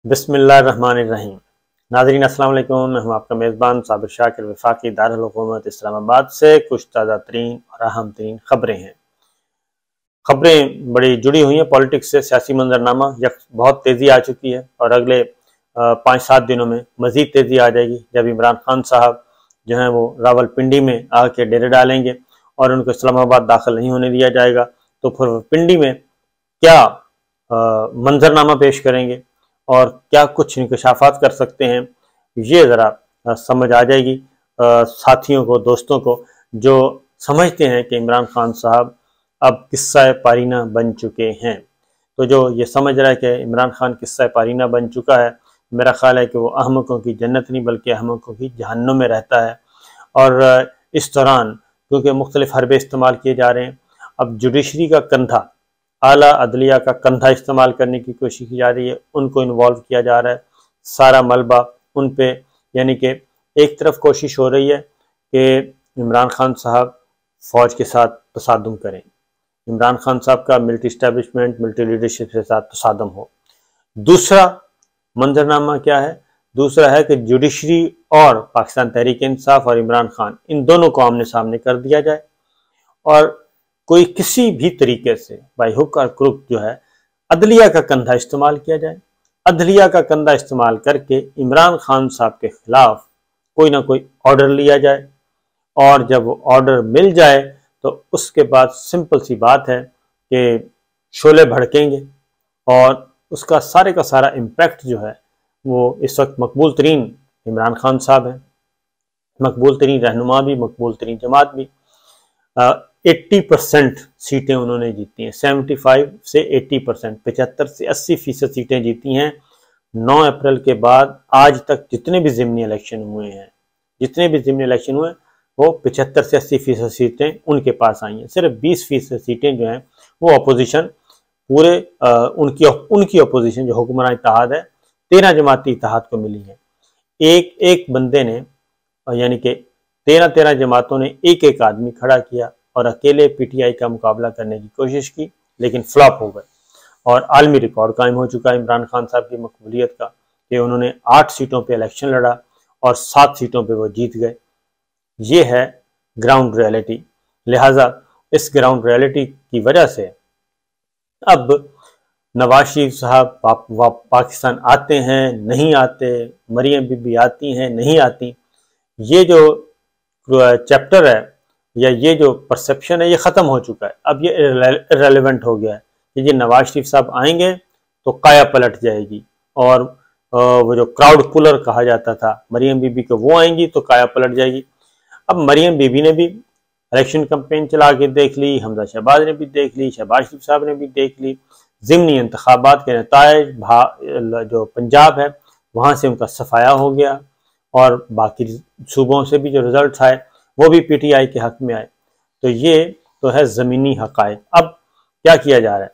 बिस्मिल्लाहिर्रहमानिर्रहीम। नाज़रीन अस्सलाम वालेकुम। मैं हूं आपका मेज़बान साबिर शाकिर वफाकी दारुल हुकूमत इस्लामाबाद से। कुछ ताज़ा तरीन और अहम तरीन खबरें हैं। खबरें बड़ी जुड़ी हुई हैं पॉलिटिक्स से। सियासी मंजरनामा बहुत तेज़ी आ चुकी है और अगले 5-7 दिनों में मज़ीद तेज़ी आ जाएगी जब इमरान खान साहब जो हैं वो रावलपिंडी में आके डेरे डालेंगे और उनको इस्लामाबाद दाखिल नहीं होने दिया जाएगा। तो फिर पिंडी में क्या मंजरनामा पेश करेंगे और क्या कुछ इंकशाफात कर सकते हैं, ये ज़रा समझ आ जाएगी साथियों को, दोस्तों को जो समझते हैं कि इमरान खान साहब अब किस्सा पारीना बन चुके हैं। तो जो ये समझ रहा है कि इमरान खान किस्सा पारीना बन चुका है, मेरा ख्याल है कि वो अहमकों की जन्नत नहीं बल्कि अहमकों की जहन्नुम में रहता है। और इस दौरान क्योंकि मुख्तलिफ हरबे इस्तेमाल किए जा रहे हैं, अब जुडिशरी का कंधा, आला अदलिया का कंधा इस्तेमाल करने की कोशिश की जा रही है, उनको इन्वॉल्व किया जा रहा है, सारा मलबा उन पे, यानी कि एक तरफ कोशिश हो रही है कि इमरान खान साहब फ़ौज के साथ तसादुम करें, इमरान खान साहब का मिलिट्री इस्टेब्लिशमेंट, मिलिट्री लीडरशिप के साथ तसादुम हो। दूसरा मंजरनामा क्या है? दूसरा है कि जुडिशरी और पाकिस्तान तहरीक इंसाफ और इमरान खान, इन दोनों को आमने सामने कर दिया जाए और कोई किसी भी तरीके से बाई हुक और क्रुक जो है अदलिया का कंधा इस्तेमाल किया जाए। अदलिया का कंधा इस्तेमाल करके इमरान खान साहब के खिलाफ कोई ना कोई ऑर्डर लिया जाए और जब वो ऑर्डर मिल जाए तो उसके बाद सिंपल सी बात है कि शोले भड़केंगे और उसका सारे का सारा इम्पैक्ट जो है वो इस वक्त मकबूल तरीन इमरान खान साहब है, मकबूल तरीन रहनुमा भी, मकबूल तरीन जमात भी। 80% सीटें उन्होंने जीती हैं, 75 से 80%, 75 से 80% सीटें जीती हैं। 9 अप्रैल के बाद आज तक जितने भी ज़िमनी इलेक्शन हुए हैं, वो 75 से 80% सीटें उनके पास आई हैं। सिर्फ 20% सीटें जो हैं वो अपोजिशन, पूरे उनकी अपोजिशन जो हुक्मरान इत्तेहाद है, 13 जमाती इत्तेहाद को मिली है। एक एक बंदे ने, यानी कि 13 जमातों ने एक एक आदमी खड़ा किया और अकेले पीटीआई का मुकाबला करने की कोशिश की, लेकिन फ्लॉप हो गए। और आलमी रिकॉर्ड कायम हो चुका है इमरान खान साहब की मकबूलियत का कि उन्होंने 8 सीटों पे इलेक्शन लड़ा और 7 सीटों पे वो जीत गए। ये है ग्राउंड रियलिटी। लिहाजा इस ग्राउंड रियलिटी की वजह से अब नवाज शरीफ साहब पाकिस्तान आते हैं, नहीं आते, मरियम बीबी आती हैं, नहीं आती, ये जो चैप्टर है या ये जो परसेप्शन है ये ख़त्म हो चुका है। अब ये इररेलेवेंट हो गया है कि ये नवाज शरीफ साहब आएंगे तो काया पलट जाएगी और वो जो क्राउड पुलर कहा जाता था मरियम बीबी को, वो आएंगी तो काया पलट जाएगी। अब मरियम बीबी ने भी इलेक्शन कैंपेन चला के देख ली, हमजा शहबाज ने भी देख ली, शहबाज शरीफ साहब ने भी देख ली, ज़िमनी इंतखाबात के नताइज जो पंजाब है वहाँ से उनका सफाया हो गया और बाकी सूबों से भी जो रिजल्ट आए वो भी पीटीआई के हक में आए। तो ये तो है ज़मीनी हक़ाइक़। अब क्या किया जा रहा है?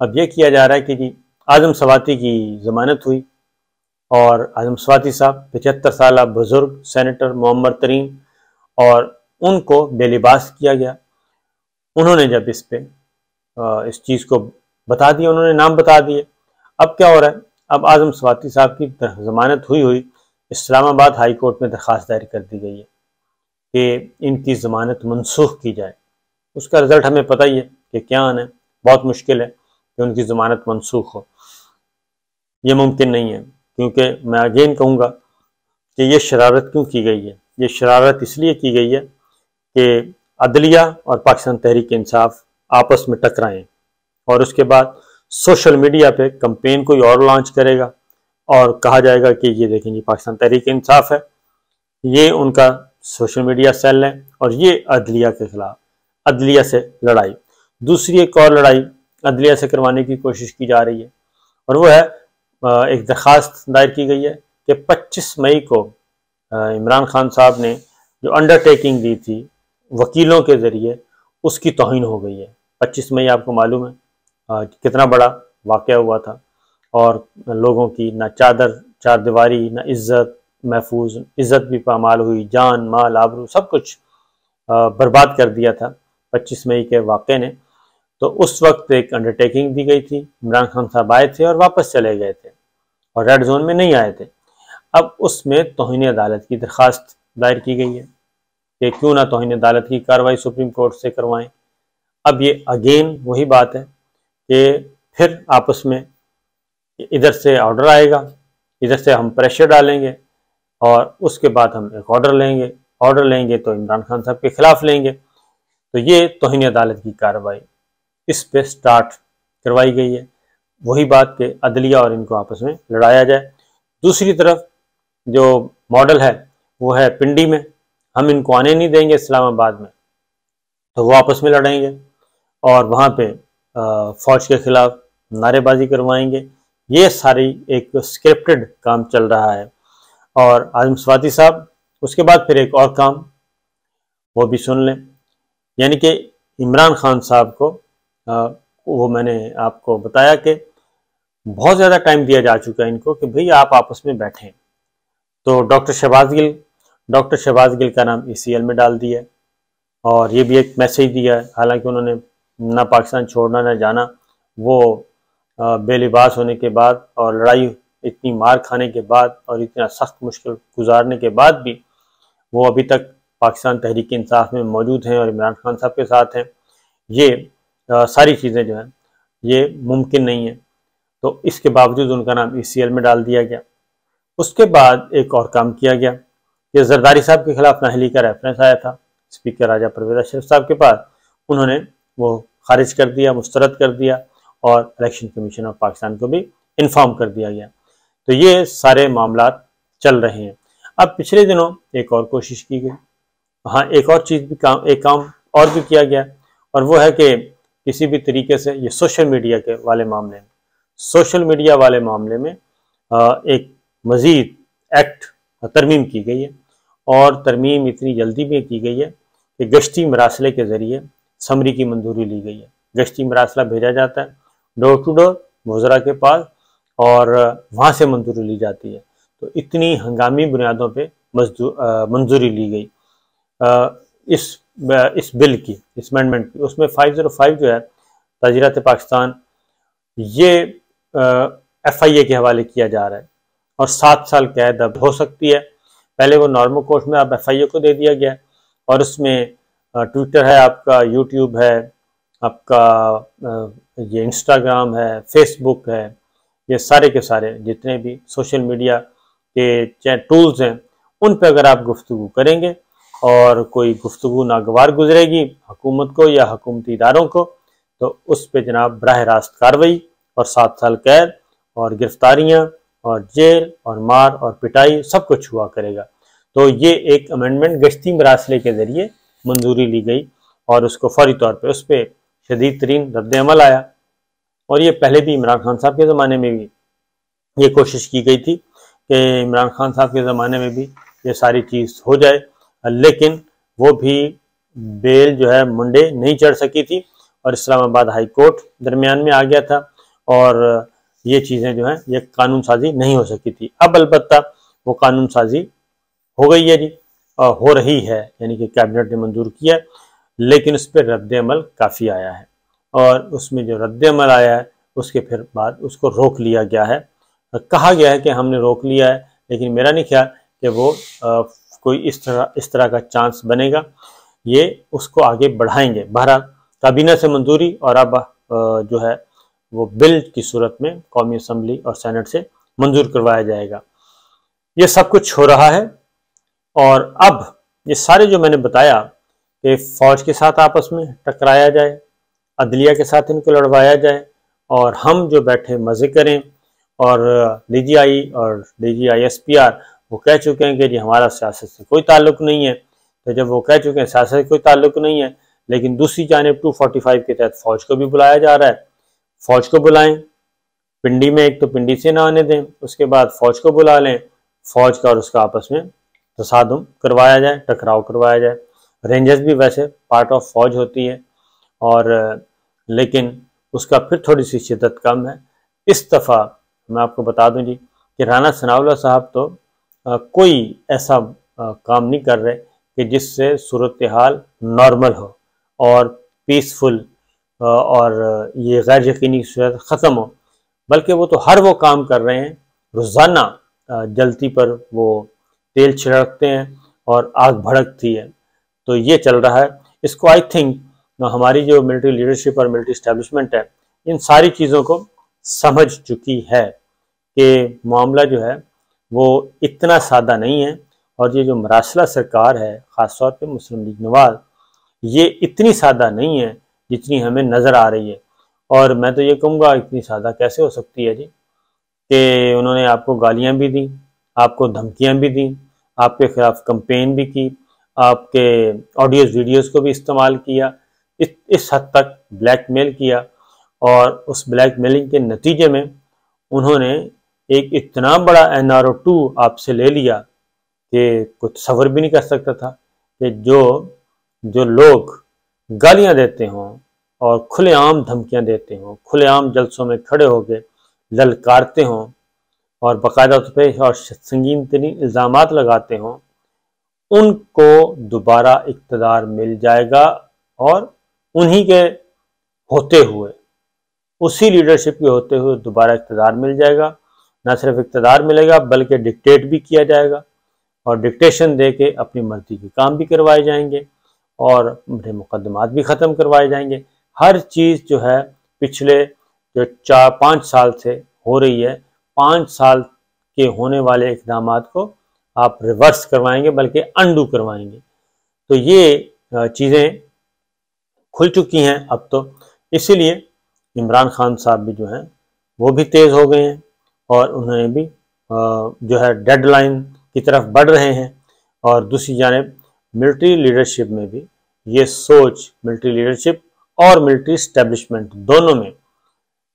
अब ये किया जा रहा है कि जी आज़म सवाती की ज़मानत हुई और आज़म सवाती साहब 75 साल बुज़ुर्ग सेनेटर मोहम्मद तरीन, और उनको बेलिबास किया गया। उन्होंने जब इस चीज़ को बता दिया, उन्होंने नाम बता दिए। अब क्या हो रहा है? अब आज़म सवाती साहब की ज़मानत हुई इस्लामाबाद हाई कोर्ट में दरख्वास्त दायर कर दी गई है कि इनकी ज़मानत मनसूख की जाए। उसका रिज़ल्ट हमें पता ही है कि क्या आना है। बहुत मुश्किल है कि उनकी ज़मानत मनसूख हो, ये मुमकिन नहीं है, क्योंकि मैं अगेन कहूँगा कि ये शरारत क्यों की गई है। ये शरारत इसलिए की गई है कि अदलिया और पाकिस्तान तहरीक इंसाफ आपस में टकराएं और उसके बाद सोशल मीडिया पे कंपेन कोई और लॉन्च करेगा और कहा जाएगा कि ये देखें जी पाकिस्तान तहरीक इंसाफ है, ये उनका सोशल मीडिया सेल है और ये अदलिया के खिलाफ, अदलिया से लड़ाई। दूसरी एक और लड़ाई अदलिया से करवाने की कोशिश की जा रही है और वो है, एक दरख्वास्त दायर की गई है कि 25 मई को इमरान खान साहब ने जो अंडरटेकिंग दी थी वकीलों के ज़रिए, उसकी तौहीन हो गई है। 25 मई आपको मालूम है कितना बड़ा वाक़या हुआ था और लोगों की ना चार दीवारी, ना इज़्ज़त महफूज, इज़्ज़त भी पामाल हुई, जान माल आबरू सब कुछ बर्बाद कर दिया था 25 मई के वाक़े ने। तो उस वक्त एक अंडरटेकिंग दी गई थी, इमरान खान साहब आए थे और वापस चले गए थे और रेड जोन में नहीं आए थे। अब उसमें तौहीन अदालत की दरख्वास्त दायर की गई है कि क्यों ना तौहीन अदालत की कार्रवाई सुप्रीम कोर्ट से करवाएं। अब ये अगेन वही बात है कि फिर आपस में इधर से ऑर्डर आएगा, इधर से हम प्रेशर डालेंगे और उसके बाद हम एक ऑर्डर लेंगे तो इमरान खान साहब के खिलाफ लेंगे। तो ये तौहीन अदालत की कार्रवाई इस पे स्टार्ट करवाई गई है। वही बात कि अदलिया और इनको आपस में लड़ाया जाए। दूसरी तरफ जो मॉडल है वो है पिंडी में, हम इनको आने नहीं देंगे इस्लामाबाद में, तो वो आपस में लड़ेंगे और वहाँ पे फौज के खिलाफ नारेबाजी करवाएंगे। ये सारी एक स्क्रिप्टेड काम चल रहा है। और आजम स्वाति साहब उसके बाद फिर एक और काम वो भी सुन लें, यानी कि इमरान खान साहब को वो मैंने आपको बताया कि बहुत ज़्यादा टाइम दिया जा चुका है इनको कि भाई आप आपस में बैठें। तो डॉक्टर शहबाज गिल का नाम ECL में डाल दिया और ये भी एक मैसेज दिया है, हालांकि उन्होंने ना पाकिस्तान छोड़ना ना जाना, वो बेलिबास होने के बाद और लड़ाई इतनी मार खाने के बाद और इतना सख्त मुश्किल गुजारने के बाद भी वो अभी तक पाकिस्तान तहरीक इंसाफ में मौजूद हैं और इमरान खान साहब के साथ हैं। ये सारी चीज़ें जो हैं ये मुमकिन नहीं है, तो इसके बावजूद उनका नाम ECL में डाल दिया गया। उसके बाद एक और काम किया गया कि जरदारी साहब के खिलाफ नाअहली का रेफरेंस आया था स्पीकर राजा परवेज अशरफ साहब के पास, उन्होंने वो खारिज कर दिया, मुस्तरद कर दिया और इलेक्शन कमीशन ऑफ पाकिस्तान को भी इन्फॉर्म कर दिया गया। तो ये सारे मामला चल रहे हैं। अब पिछले दिनों एक और कोशिश की गई, हाँ एक और चीज़ भी काम और भी किया गया और वो है कि किसी भी तरीके से ये सोशल मीडिया वाले मामले में एक मज़ीद एक्ट तरमीम की गई है और तरमीम इतनी जल्दी में की गई है कि गश्ती मरासले के ज़रिए समरी की मंजूरी ली गई है। गश्ती मरासला भेजा जाता है डोर टू डोर वज़रा के पास और वहाँ से मंजूरी ली जाती है। तो इतनी हंगामी बुनियादों पे मंजूरी ली गई इस बिल की, इस अमेंडमेंट की। उसमें 505 जो है ताजीरात पाकिस्तान, ये FIA के हवाले किया जा रहा है और 7 साल कैद अब हो सकती है। पहले वो नॉर्मल कोर्ट में अब FIA को दे दिया गया और उसमें ट्विटर है आपका, यूट्यूब है आपका, ये इंस्टाग्राम है, फेसबुक है, ये सारे के सारे जितने भी सोशल मीडिया के टूल्स हैं उन पर अगर आप गुफ्तगू करेंगे और कोई गुफ्तगू नागवार गुजरेगी हुकूमत को या हुकूमती इदारों को, तो उस पर जनाब बराह रास्त कार्रवाई और 7 साल कैद और गिरफ्तारियाँ और जेल और मार और पिटाई सब कुछ हुआ करेगा। तो ये एक अमेंडमेंट गश्ती मरासले के ज़रिए मंजूरी ली गई और उसको फौरी तौर पर उस पर शदीद तरीन रद्द अमल आया। और ये पहले भी इमरान खान साहब के ज़माने में भी ये कोशिश की गई थी कि इमरान खान साहब के ज़माने में भी ये सारी चीज़ हो जाए, लेकिन वो भी बेल जो है मुंडे नहीं चढ़ सकी थी और इस्लामाबाद हाई कोर्ट दरमियान में आ गया था और ये चीज़ें जो हैं ये कानून साजी नहीं हो सकी थी। अब अलबत्ता वो कानून साजी हो गई है जी, हो रही है, यानी कि कैबिनेट ने मंजूर किया, लेकिन उस पर रद्द अमल काफ़ी आया है और उसमें जो रद्द अमल आया है उसके फिर बाद उसको रोक लिया गया है। कहा गया है कि हमने रोक लिया है, लेकिन मेरा नहीं ख्याल कि वो कोई इस तरह का चांस बनेगा। ये उसको आगे बढ़ाएंगे। बहरहाल काबीना से मंजूरी और अब जो है वो बिल की सूरत में कौमी असम्बली और सेनेट से मंजूर करवाया जाएगा। ये सब कुछ हो रहा है और अब ये सारे जो मैंने बताया कि फ़ौज के साथ आपस में टकराया जाए, अदलिया के साथ इनको लड़वाया जाए और हम जो बैठे मज़े करें, और DGI और DG ISPR वो कह चुके हैं कि जी हमारा सियासत से कोई ताल्लुक़ नहीं है। तो जब वो कह चुके हैं सियासत से कोई ताल्लुक़ नहीं है, लेकिन दूसरी जानिब 245 के तहत फ़ौज को भी बुलाया जा रहा है। फ़ौज को बुलाएं पिंडी में, एक तो पिंडी से ना आने दें, उसके बाद फ़ौज को बुला लें, फ़ौज का और उसका आपस में तसादुम करवाया जाए, टकराव करवाया जाए। रेंजर्स भी वैसे पार्ट ऑफ फ़ौज होती है और लेकिन उसका फिर थोड़ी सी शिद्दत कम है। इस दफ़ा मैं आपको बता दूं जी कि राना सनाउल्लाह साहब तो कोई ऐसा काम नहीं कर रहे कि जिससे सूरत हाल नॉर्मल हो और पीसफुल और ये गैर यकीनी सूरत ख़त्म हो, बल्कि वो तो हर वो काम कर रहे हैं रोज़ाना जलती पर वो तेल छिड़कते हैं और आग भड़कती है। तो ये चल रहा है। इसको आई थिंक हमारी जो मिलिट्री लीडरशिप और मिलिट्री इस्टेब्लिशमेंट है, इन सारी चीज़ों को समझ चुकी है कि मामला जो है वो इतना सादा नहीं है। और ये जो मरासला सरकार है, ख़ासतौर पे मुस्लिम लीग नवाज, ये इतनी सादा नहीं है जितनी हमें नज़र आ रही है। और मैं तो ये कहूँगा, इतनी सादा कैसे हो सकती है जी, कि उन्होंने आपको गालियाँ भी दी, आपको धमकियाँ भी दी, आपके खिलाफ कंपेन भी की, आपके ऑडियोज़ वीडियोज़ को भी इस्तेमाल किया, इस हद तक ब्लैकमेल किया। और उस ब्लैकमेलिंग के नतीजे में उन्होंने एक इतना बड़ा NRO-2 आपसे ले लिया कि कुछ तसव्वुर भी नहीं कर सकता था कि जो लोग गालियां देते हों और खुलेआम धमकियां देते हों, खुलेआम जलसों में खड़े होकर ललकारते हों और बाकायदा उस पर और संगीन तरीन इल्ज़ामात लगाते हों, उनको दोबारा इक़्तिदार मिल जाएगा। और उन्हीं के होते हुए, उसी लीडरशिप के होते हुए दोबारा इक़्तिदार मिल जाएगा। न सिर्फ इक़्तिदार मिलेगा बल्कि डिक्टेट भी किया जाएगा और डिक्टेशन दे के अपनी मर्जी के काम भी करवाए जाएंगे और बड़े मुकदमात भी ख़त्म करवाए जाएंगे। हर चीज़ जो है पिछले जो 4-5 साल से हो रही है, 5 साल के होने वाले इक़दामात को आप रिवर्स करवाएंगे बल्कि अंडू करवाएंगे। तो ये चीज़ें खुल चुकी हैं अब तो। इसीलिए इमरान खान साहब भी जो हैं वो भी तेज़ हो गए हैं और उन्होंने भी जो है डेडलाइन की तरफ बढ़ रहे हैं। और दूसरी जानिब मिलिट्री लीडरशिप में भी ये सोच, मिलिट्री लीडरशिप और मिलिट्री इस्टेब्लिशमेंट दोनों में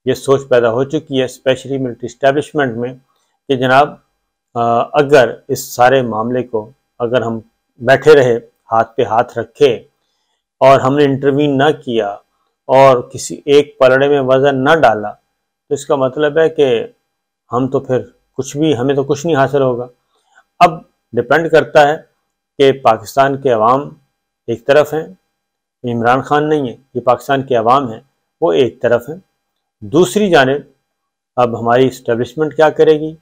ये सोच पैदा हो चुकी है, स्पेशली मिलिट्री इस्टेब्लिशमेंट में, कि जनाब अगर इस सारे मामले को अगर हम बैठे रहे, हाथ पे हाथ रखे और हमने इंटरवीन ना किया और किसी एक पलड़े में वज़न न डाला, तो इसका मतलब है कि हम तो फिर हमें तो कुछ नहीं हासिल होगा। अब डिपेंड करता है कि पाकिस्तान के अवाम एक तरफ हैं, इमरान खान नहीं है, ये पाकिस्तान के अवाम हैं, वो एक तरफ हैं। दूसरी जानिब अब हमारी इस्टेब्लिशमेंट क्या करेगी?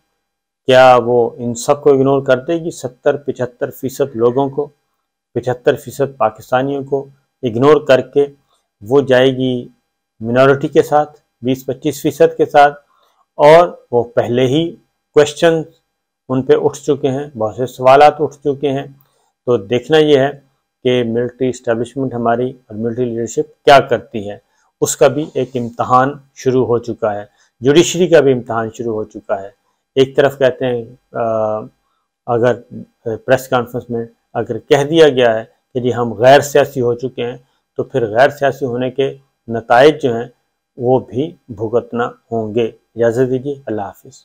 क्या वो इन सब को इग्नोर कर देगी? 70-75% लोगों को, 75% पाकिस्तानियों को इग्नोर करके वो जाएगी मिनॉरिटी के साथ, 20-25% के साथ। और वो पहले ही क्वेश्चन उन पे उठ चुके हैं, बहुत से सवालात उठ चुके हैं। तो देखना ये है कि मिलिट्री इस्टेब्लिशमेंट हमारी और मिलिट्री लीडरशिप क्या करती है। उसका भी एक इम्तहान शुरू हो चुका है, जुडिशरी का भी इम्तहान शुरू हो चुका है। एक तरफ कहते हैं अगर प्रेस कॉन्फ्रेंस में अगर कह दिया गया है कि जी हम गैर सियासी हो चुके हैं, तो फिर गैर सियासी होने के नताइज जो हैं वो भी भुगतना होंगे। इजाज़त दीजिए, अल्लाह हाफिज़।